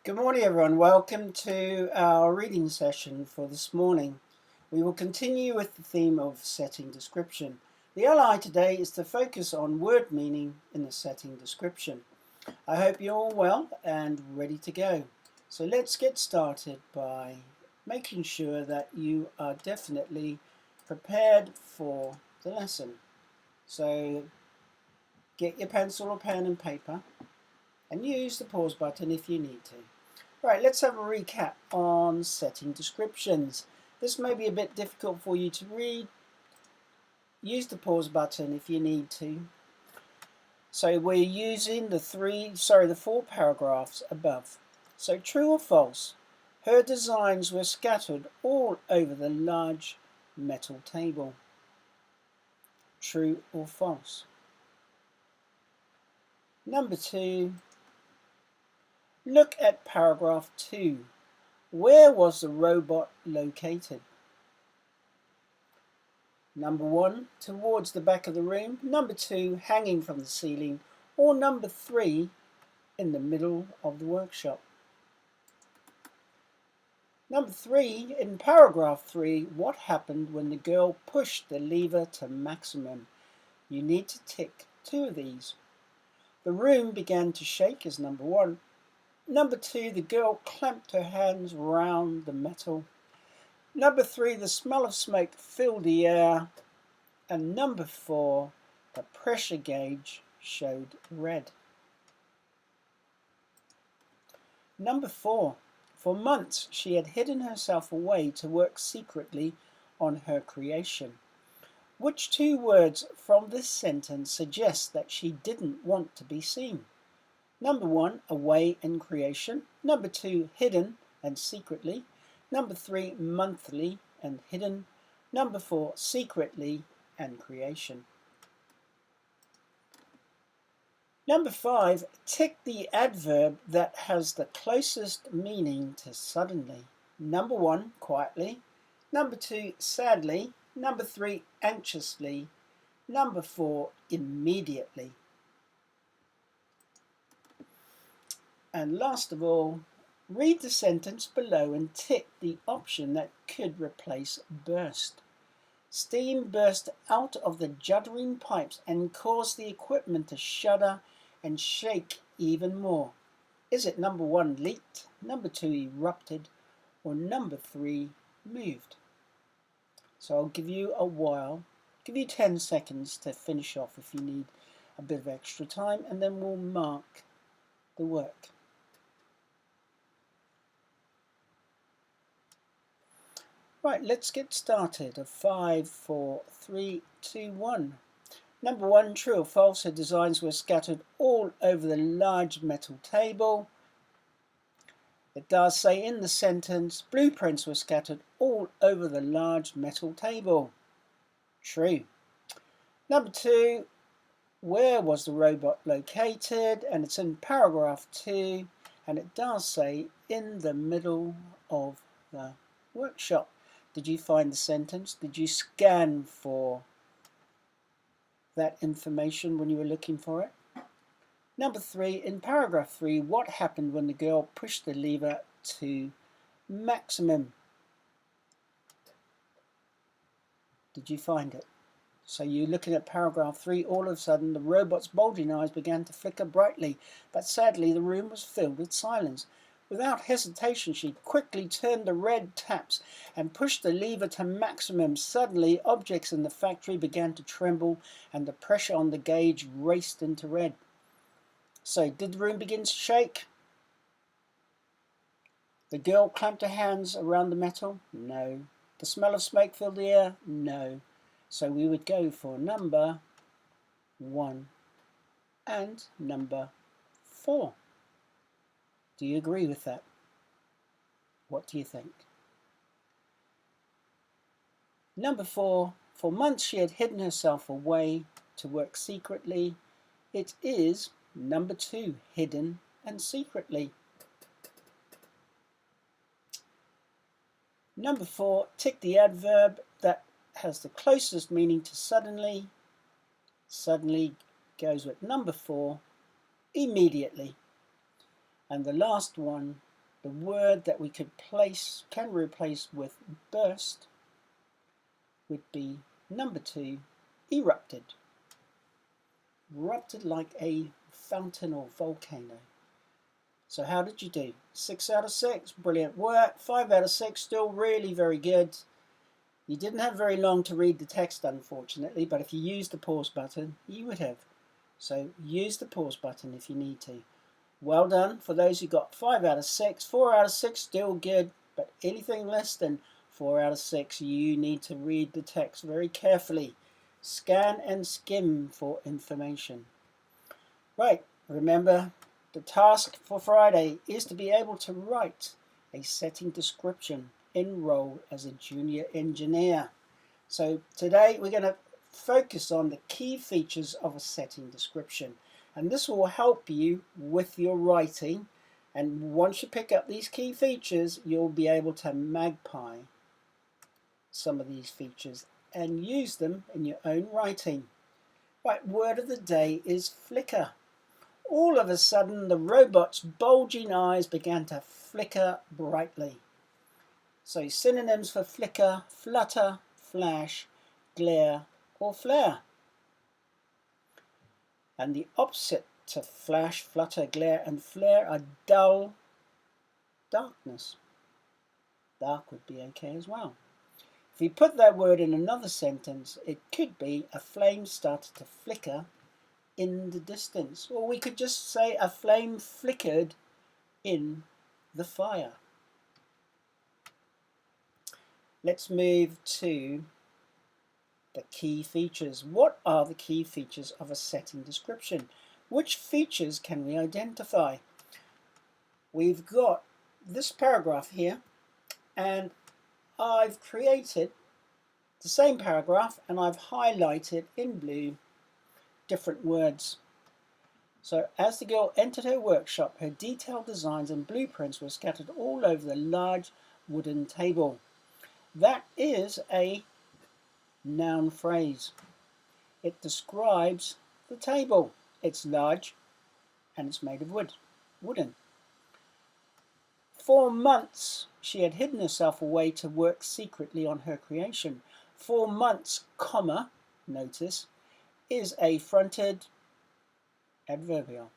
Good morning, everyone. Welcome to our reading session for this morning. We will continue with the theme of setting description. The ally today is to focus on word meaning in the setting description. I hope you're all well and ready to go. So let's get started by making sure that you are definitely prepared for the lesson. So get your pencil or pen and paper and use the pause button if you need to. Right, let's have a recap on setting descriptions. This may be a bit difficult for you to read. Use the pause button if you need to. So we're using the four paragraphs above. So true or false? Her designs were scattered all over the large metal table. True or false? Number 2. Look at paragraph 2. Where was the robot located? Number 1, towards the back of the room. Number 2, hanging from the ceiling. Or number 3, in the middle of the workshop. Number 3, in paragraph 3, what happened when the girl pushed the lever to maximum? You need to tick 2 of these. The room began to shake is number 1. Number 2, the girl clamped her hands round the metal. Number 3, the smell of smoke filled the air. And number 4, the pressure gauge showed red. Number 4, for months she had hidden herself away to work secretly on her creation. Which 2 words from this sentence suggest that she didn't want to be seen? Number 1, away in creation. Number 2, hidden and secretly. Number 3, monthly and hidden. Number 4, secretly and creation. Number 5, tick the adverb that has the closest meaning to suddenly. Number 1, quietly. Number 2, sadly. Number 3, anxiously. Number 4, immediately. And last of all, read the sentence below and tick the option that could replace burst. Steam burst out of the juddering pipes and caused the equipment to shudder and shake even more. Is it number 1 leaked, number 2 erupted, or number 3 moved? So I'll give you a while, give you 10 seconds to finish off if you need a bit of extra time, and then we'll mark the work. Right, let's get started. 5, 4, 3, 2, 1. Number 1, true or false, her designs were scattered all over the large metal table. It does say in the sentence, blueprints were scattered all over the large metal table. True. Number 2, where was the robot located? And it's in paragraph 2, and it does say in the middle of the workshop. Did you find the sentence? Did you scan for that information when you were looking for it? Number 3, in paragraph 3, what happened when the girl pushed the lever to maximum? Did you find it? So you're looking at paragraph 3, all of a sudden the robot's bulging eyes began to flicker brightly, but sadly the room was filled with silence. Without hesitation, she quickly turned the red taps and pushed the lever to maximum. Suddenly, objects in the factory began to tremble and the pressure on the gauge raced into red. So, did the room begin to shake? The girl clamped her hands around the metal? No. The smell of smoke filled the air? No. So we would go for number 1 and number 4. Do you agree with that? What do you think? Number 4, for months she had hidden herself away to work secretly. It is number 2, hidden and secretly. Number 4, tick the adverb that has the closest meaning to suddenly. Suddenly goes with number 4, immediately. And the last one, the word that we can replace with burst would be number 2, erupted. Erupted like a fountain or volcano. So how did you do? 6 out of 6, brilliant work. 5 out of 6, still really very good. You didn't have very long to read the text, unfortunately, but if you used the pause button, you would have. So use the pause button if you need to. Well done for those who got 5 out of 6. 4 out of 6, still good, but anything less than 4 out of 6, you need to read the text very carefully. Scan and skim for information. Right, remember, the task for Friday is to be able to write a setting description, enroll as a junior engineer. So today we're going to focus on the key features of a setting description, and this will help you with your writing, and once you pick up these key features you'll be able to magpie some of these features and use them in your own writing. Right, word of the day is flicker. All of a sudden the robot's bulging eyes began to flicker brightly. So synonyms for flicker: flutter, flash, glare or flare. And the opposite to flash, flutter, glare and flare are dull, darkness. Dark would be okay as well. If we put that word in another sentence, it could be a flame started to flicker in the distance, or we could just say a flame flickered in the fire. Let's move to the key features. What are the key features of a setting description? Which features can we identify? We've got this paragraph here, and I've created the same paragraph and I've highlighted in blue different words. So as the girl entered her workshop, her detailed designs and blueprints were scattered all over the large wooden table. That is a noun phrase. It describes the table. It's large and it's made of wooden. 4 months she had hidden herself away to work secretly on her creation. 4 months, comma, notice, is a fronted adverbial.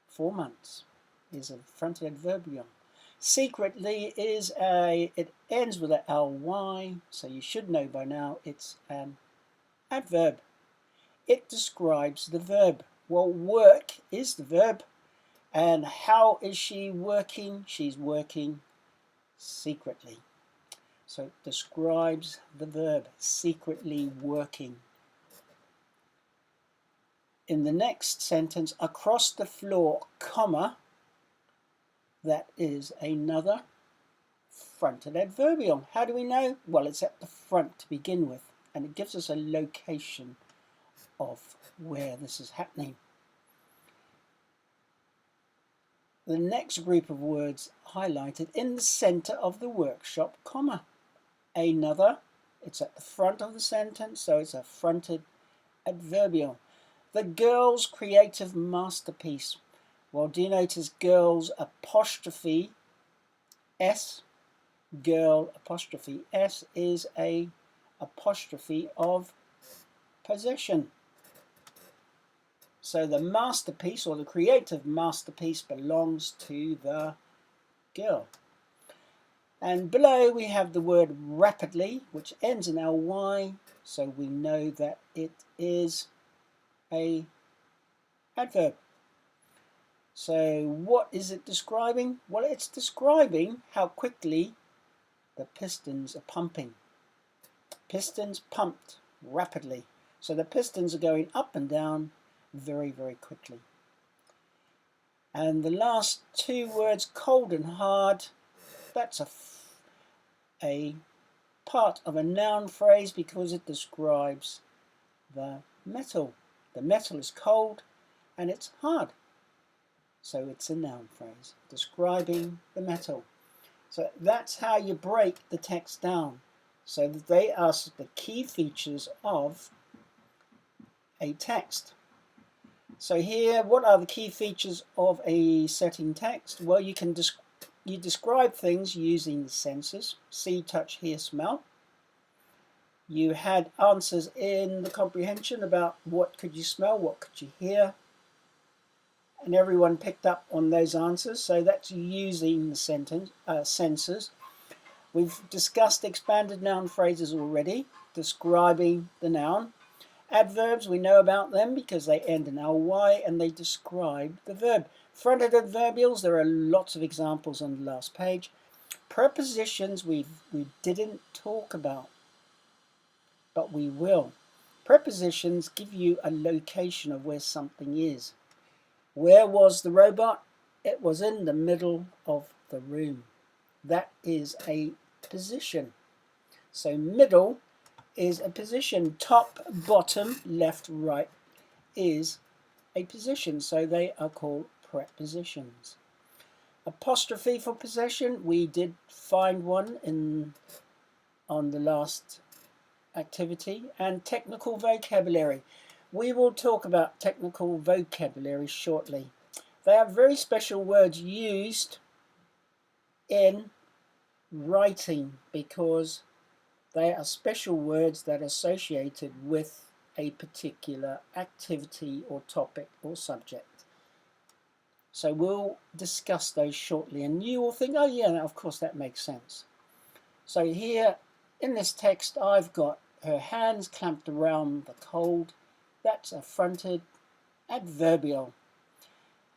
4 months is a fronted adverbial. Secretly is it ends with a ly, so you should know by now it's an adverb. It describes the verb. Well, work is the verb. And how is she working? She's working secretly. So it describes the verb, secretly working. In the next sentence, across the floor, comma, that is another fronted adverbial. How do we know? Well, it's at the front to begin with, and it gives us a location of where this is happening. The next group of words highlighted in the center of the workshop, comma. Another, it's at the front of the sentence, so it's a fronted adverbial. The girl's creative masterpiece. Well, do you notice girl's apostrophe S? Girl apostrophe S is a apostrophe of possession. So the masterpiece or the creative masterpiece belongs to the girl. And below we have the word rapidly, which ends in ly, so we know that it is a adverb. So what is it describing? Well, it's describing how quickly the pistons are pumping. Pistons pumped rapidly. So the pistons are going up and down very, very quickly. And the last 2 words, cold and hard, that's a part of a noun phrase because it describes the metal. The metal is cold and it's hard. So it's a noun phrase describing the metal. So that's how you break the text down. So that they are the key features of a text. So here, what are the key features of a setting text? Well, you can you describe things using the senses: see, touch, hear, smell. You had answers in the comprehension about what could you smell, what could you hear, and everyone picked up on those answers. So that's using the senses. We've discussed expanded noun phrases already, describing the noun. Adverbs, we know about them because they end in ly and they describe the verb. Fronted adverbials, there are lots of examples on the last page. Prepositions we didn't talk about, but we will. Prepositions give you a location of where something is. Where was the robot? It was in the middle of the room. That is a position. So middle is a position. Top, bottom, left, right is a position. So they are called prepositions. Apostrophe for possession, we did find one on the last activity. And technical vocabulary. We will talk about technical vocabulary shortly. They are very special words used in writing because they are special words that are associated with a particular activity or topic or subject. So we'll discuss those shortly, and you will think, oh yeah, of course that makes sense. So here in this text I've got her hands clamped around the cold. That's a fronted adverbial.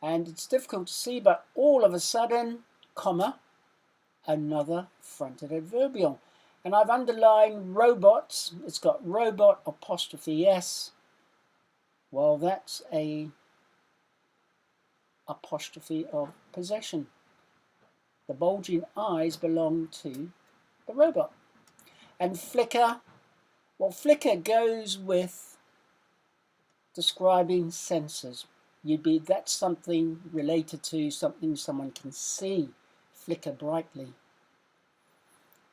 And it's difficult to see, but all of a sudden, comma, another fronted adverbial. And I've underlined robots. It's got robot apostrophe S. Well, that's a apostrophe of possession. The bulging eyes belong to the robot. And flicker, well, flicker goes with describing senses. That's something related to something someone can see, flicker brightly.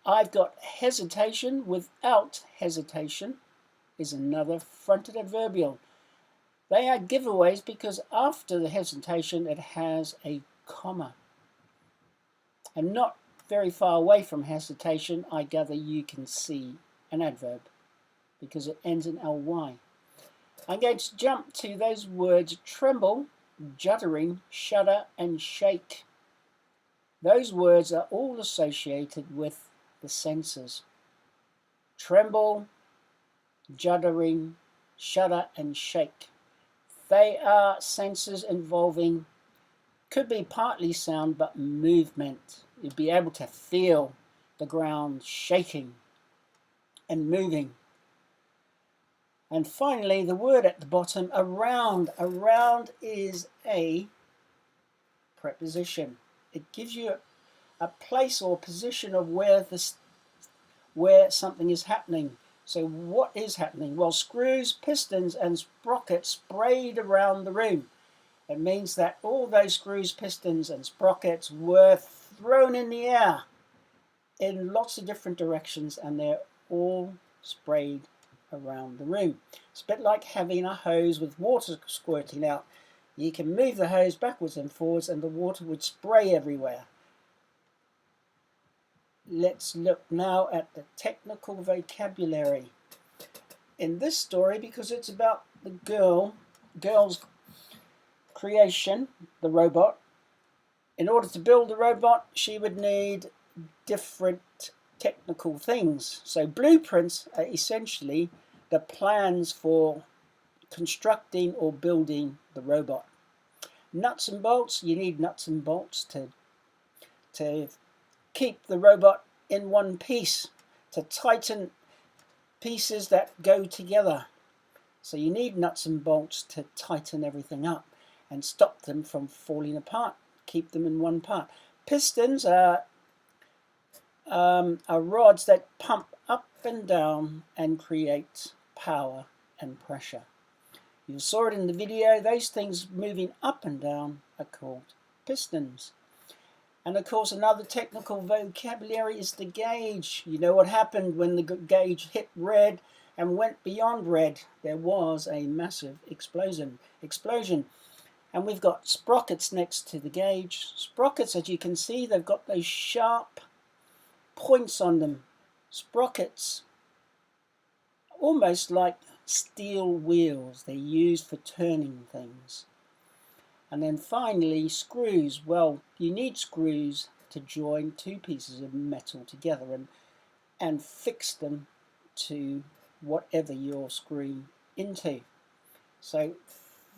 I've got hesitation. Without hesitation is another fronted adverbial. They are giveaways because after the hesitation it has a comma. And not very far away from hesitation, I gather you can see an adverb because it ends in ly. I'm going to jump to those words tremble, juddering, shudder, and shake. Those words are all associated with the senses. Tremble, juddering, shudder, and shake. They are senses involving, could be partly sound, but movement. You'd be able to feel the ground shaking and moving. And finally, the word at the bottom, around. Around is a preposition. It gives you a place or position of where something is happening. So what is happening? Well, screws, pistons, and sprockets sprayed around the room. It means that all those screws, pistons, and sprockets were thrown in the air in lots of different directions, and they're all sprayed around the room. It's a bit like having a hose with water squirting out. You can move the hose backwards and forwards and the water would spray everywhere. Let's look now at the technical vocabulary. In this story, because it's about the girl's creation, the robot, in order to build the robot, she would need different technical things. So blueprints are essentially the plans for constructing or building the robot. Nuts and bolts, you need nuts and bolts to keep the robot in one piece, to tighten pieces that go together. So you need nuts and bolts to tighten everything up and stop them from falling apart, keep them in one part. Pistons are rods that pump up and down and create power and pressure. You saw it in the video. Those things moving up and down are called pistons. And of course, another technical vocabulary is the gauge. You know what happened when the gauge hit red and went beyond red. There was a massive explosion. And we've got sprockets next to the gauge. Sprockets, as you can see, they've got those sharp points on them. Sprockets, almost like steel wheels. They're used for turning things. And then finally, screws. Well, you need screws to join two pieces of metal together and fix them to whatever you're screwing into. So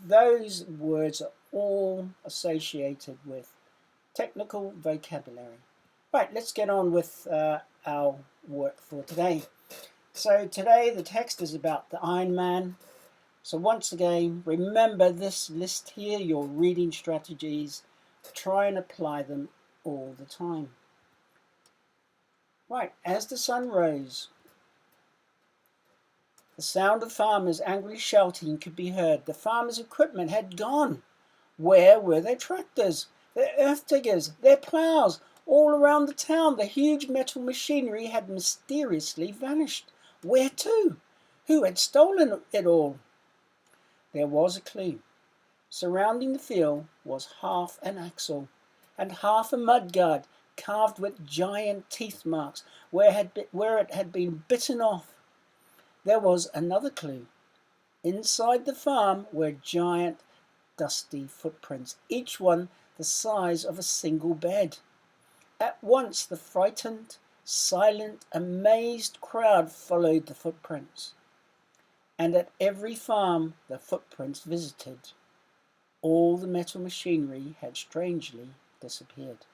those words are all associated with technical vocabulary. Right, let's get on with our work for today. So today the text is about the Iron Man. So once again, remember this list here, your reading strategies. Try and apply them all the time. Right, as the sun rose, the sound of farmers angrily shouting could be heard. The farmers' equipment had gone. Where were their tractors, their earth diggers, their ploughs? All around the town, the huge metal machinery had mysteriously vanished. Where to? Who had stolen it all? There was a clue. Surrounding the field was half an axle and half a mudguard carved with giant teeth marks where it had been bitten off. There was another clue. Inside the farm were giant dusty footprints, each one the size of a single bed. At once the frightened, silent, amazed crowd followed the footprints. And at every farm the footprints visited, all the metal machinery had strangely disappeared.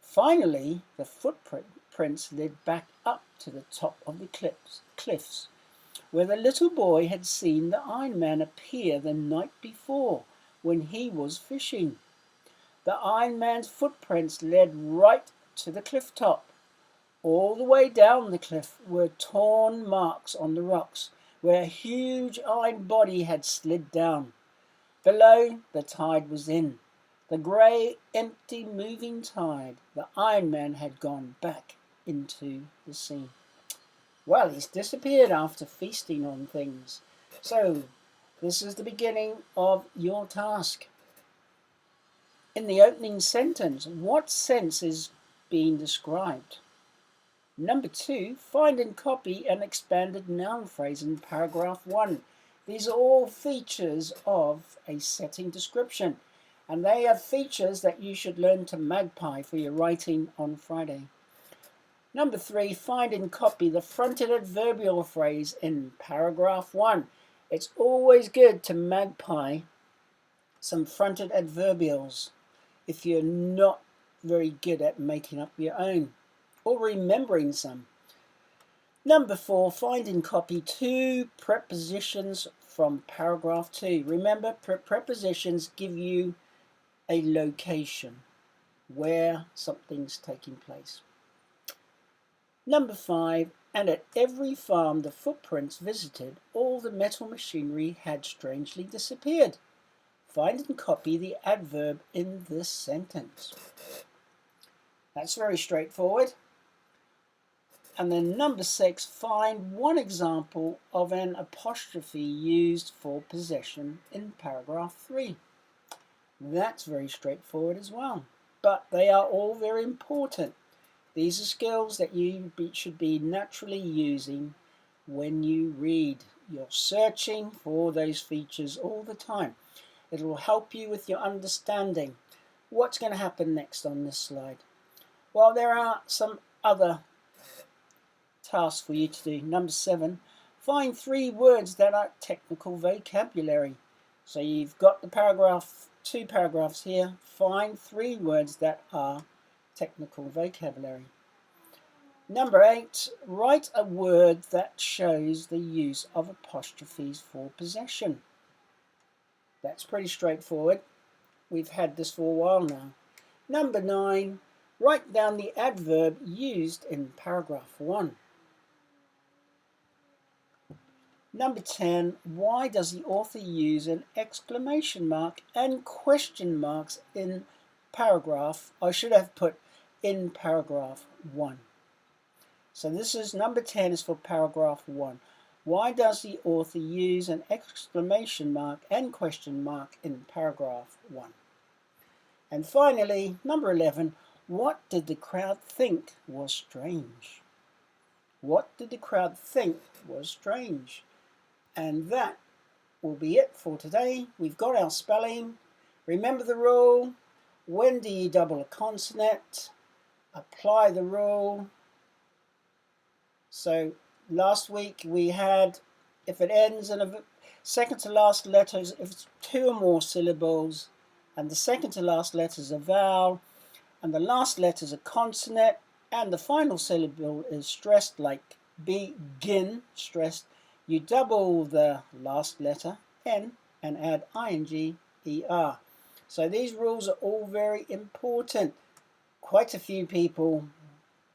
Finally, the footprints led back up to the top of the cliffs, where the little boy had seen the Iron Man appear the night before when he was fishing. The Iron Man's footprints led right to the cliff top. All the way down the cliff were torn marks on the rocks where a huge iron body had slid down. Below, the tide was in. The grey, empty, moving tide. The Iron Man had gone back into the sea. Well, he's disappeared after feasting on things. So, this is the beginning of your task. In the opening sentence, what sense is being described? Number 2, find and copy an expanded noun phrase in paragraph 1. These are all features of a setting description, and they are features that you should learn to magpie for your writing on Friday. Number 3, find and copy the fronted adverbial phrase in paragraph 1. It's always good to magpie some fronted adverbials if you're not very good at making up your own or remembering some. Number 4, find and copy 2 prepositions from paragraph 2. Remember, prepositions give you a location where something's taking place. Number 5, and at every farm the footprints visited, all the metal machinery had strangely disappeared. Find and copy the adverb in this sentence. That's very straightforward. And then number 6, find one example of an apostrophe used for possession in paragraph 3. That's very straightforward as well, but they are all very important. These are skills that you should be naturally using when you read. You're searching for those features all the time. It will help you with your understanding. What's going to happen next on this slide? Well, there are some other tasks for you to do. Number 7, find 3 words that are technical vocabulary. So you've got the 2 paragraphs here. Find 3 words that are technical vocabulary. Number 8, write a word that shows the use of apostrophes for possession. That's pretty straightforward. We've had this for a while now. Number 9, write down the adverb used in paragraph 1. Number 10, why does the author use an exclamation mark and question marks in paragraph? I should have put in paragraph 1. So this is number 10 is for paragraph 1. Why does the author use an exclamation mark and question mark in paragraph 1? And finally, number 11, what did the crowd think was strange? What did the crowd think was strange? And that will be it for today. We've got our spelling. Remember the rule. When do you double a consonant? Apply the rule. So last week we had, if it ends in a second to last letter, if it's 2 or more syllables, and the second to last letter is a vowel, and the last letter is a consonant, and the final syllable is stressed, like begin, stressed, you double the last letter, N, and add ing, er. So these rules are all very important. Quite a few people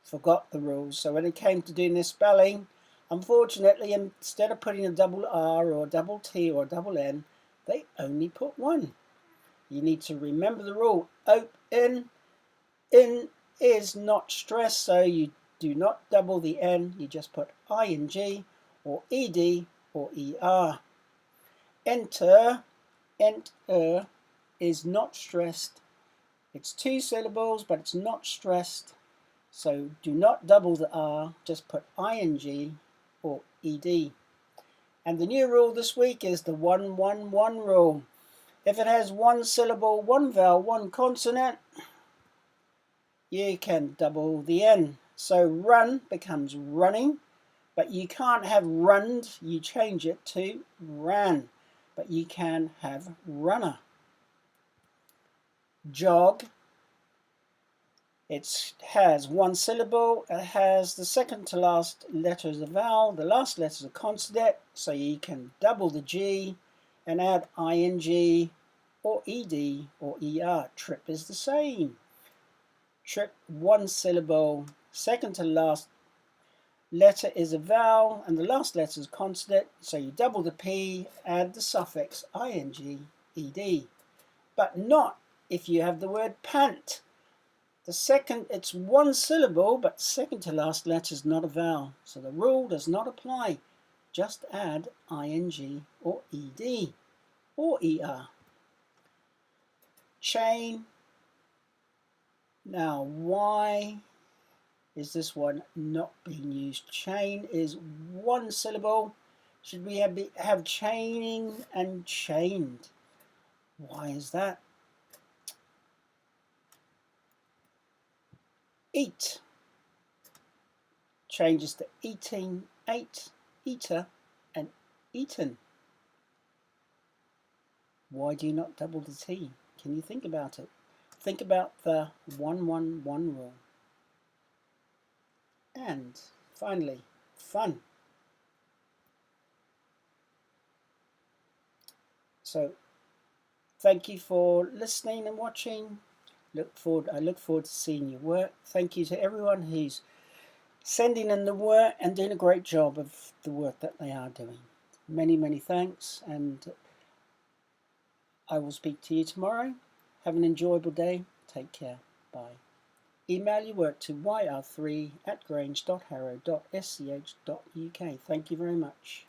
forgot the rules, so when it came to doing this spelling, unfortunately, instead of putting a double R or a double T or a double N, they only put one. You need to remember the rule. Open, in is not stressed, so you do not double the N, you just put ing or ed or er. Enter, enter is not stressed. It's 2 syllables, but it's not stressed. So do not double the R, just put ing or ed. And the new rule this week is the 1-1-1 rule. If it has 1 syllable, 1 vowel, 1 consonant, you can double the N. So run becomes running, but you can't have runned, you change it to ran, but you can have runner. Jog, it has 1 syllable, it has the second to last letter is a vowel, the last letter is a consonant, so you can double the G and add ing or ed or er. Trip is the same. Trip, 1 syllable, second to last letter is a vowel, and the last letter is consonant, so you double the P, add the suffix ing, ed. But not if you have the word pant. The second, it's 1 syllable, but second to last letter is not a vowel, so the rule does not apply. Just add ing or ed or er. Chain. Now, why is this one not being used? Chain is 1 syllable. Should we have chaining and chained? Why is that? Eat changes to eating, ate, eater, and eaten. Why do you not double the T? Can you think about it? Think about the 1-1-1 rule. And finally, fun. So thank you for listening and watching. I look forward to seeing your work. Thank you to everyone who's sending in the work and doing a great job of the work that they are doing. Many, many thanks, and I will speak to you tomorrow. Have an enjoyable day. Take care. Bye. Email your work to yr3@grange.harrow.sch.uk. Thank you very much.